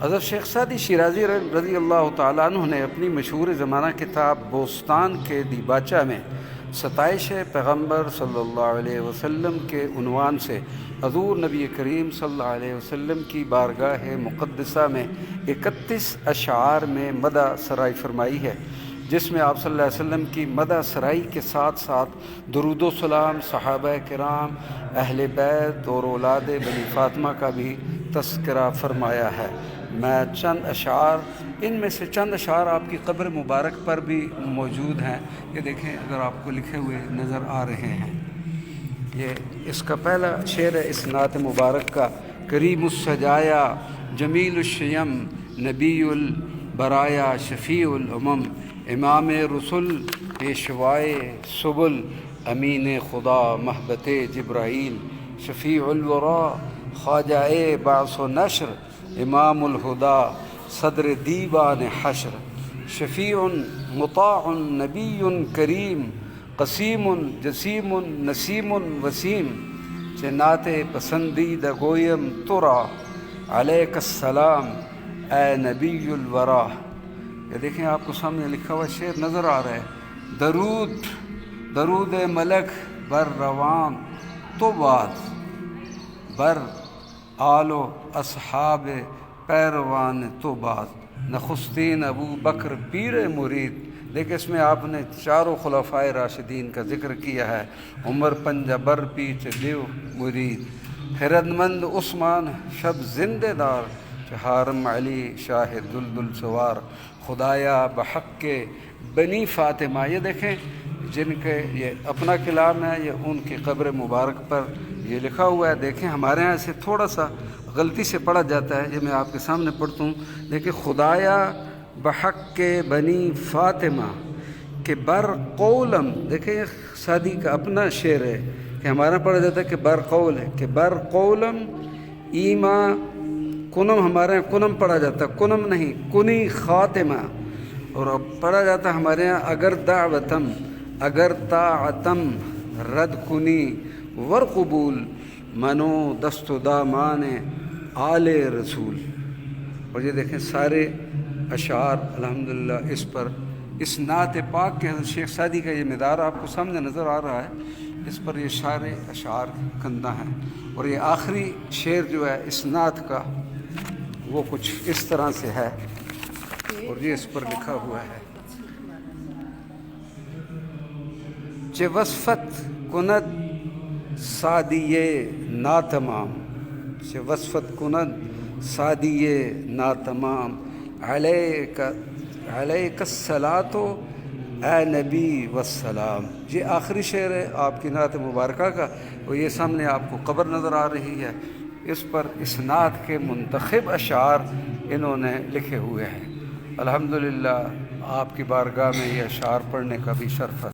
حضرت شیخ سعدی شیرازی رضی اللہ تعالیٰ عنہ نے اپنی مشہور زمانہ کتاب بوستان کے دیباچہ میں ستائش پیغمبر صلی اللہ علیہ وسلم کے عنوان سے حضور نبی کریم صلی اللہ علیہ وسلم کی بارگاہ مقدسہ میں 31 اشعار میں مدح سرائی فرمائی ہے، جس میں آپ صلی اللہ علیہ وسلم کی مدح سرائی کے ساتھ ساتھ درود و سلام صحابہ کرام، اہل بیت اور اولاد بنی فاطمہ کا بھی تذکرہ فرمایا ہے۔ میں ان میں سے چند اشعار آپ کی قبر مبارک پر بھی موجود ہیں۔ یہ دیکھیں، اگر آپ کو لکھے ہوئے نظر آ رہے ہیں، یہ اس کا پہلا شعر ہے اس نعت مبارک کا: کریم السجایا جمیل الشیم نبی البرایا شفیع الامم امام رسل پیشوائے سبل امین خدا محبت جبرائیل شفیع الورا خواجہ بعث و نشر امام الہدا صدر دیوان حشر شفیع مطاع نبی کریم قسیم جسیم نسیم وسیم نعت پسندیدہ گویم ترا علیک السلام اے نبی الورا۔ یہ دیکھیں، آپ کو سامنے لکھا ہوا شعر نظر آ رہا ہے: درود ملک بر روان تو بات بر آل و اصحاب پیروان تو بات نخستین ابو بکر پیر مرید۔ دیکھیں، اس میں آپ نے چاروں خلفائے راشدین کا ذکر کیا ہے: عمر پنجہ بر پیچ دیو مرید، خردمند عثمان شب زندہ دار، چہارم علی شاہ دلدل سوار، خدایا بحق کے بنی فاطمہ۔ یہ دیکھیں، جن کے یہ اپنا کلام ہے، یہ ان کی قبر مبارک پر یہ لکھا ہوا ہے۔ دیکھیں، ہمارے یہاں سے تھوڑا سا غلطی سے پڑھا جاتا ہے، یہ میں آپ کے سامنے پڑھتا ہوں۔ دیکھیں، خدایا بحق کے بنی فاطمہ کہ بر قولم، دیکھیں یہ سعدی کا اپنا شعر ہے کہ ہمارا پڑھا جاتا ہے کہ بر قول ہے، کہ بر قولم ایما کنم، ہمارے یہاں کنم پڑھا جاتا ہے، کنم نہیں، کنی خاتمہ۔ اور اب پڑھا جاتا ہے ہمارے یہاں اگر طاعتم رد کنی ور قبول منو دست و دامان آل رسول۔ اور یہ دیکھیں سارے اشعار الحمدللہ اس نعت پاک کے حضرت شیخ سعدی کا یہ مدار آپ کو سامنے نظر آ رہا ہے، اس پر یہ سارے اشعار کندہ ہیں۔ اور یہ آخری شعر جو ہے اس نعت کا، وہ کچھ اس طرح سے ہے، اور یہ اس پر لکھا ہوا ہے: چہ وصفت کند سعدیے ناتمام، چہ وصفت کند سعدیے ناتمام، علیک الصلاۃ اے نبی والسلام۔ یہ آخری شعر ہے آپ کی نعت مبارکہ کا، اور یہ سامنے آپ کو قبر نظر آ رہی ہے، اس پر اس نعت کے منتخب اشعار انہوں نے لکھے ہوئے ہیں۔ الحمدللہ آپ کی بارگاہ میں یہ اشعار پڑھنے کا بھی شرف ہے۔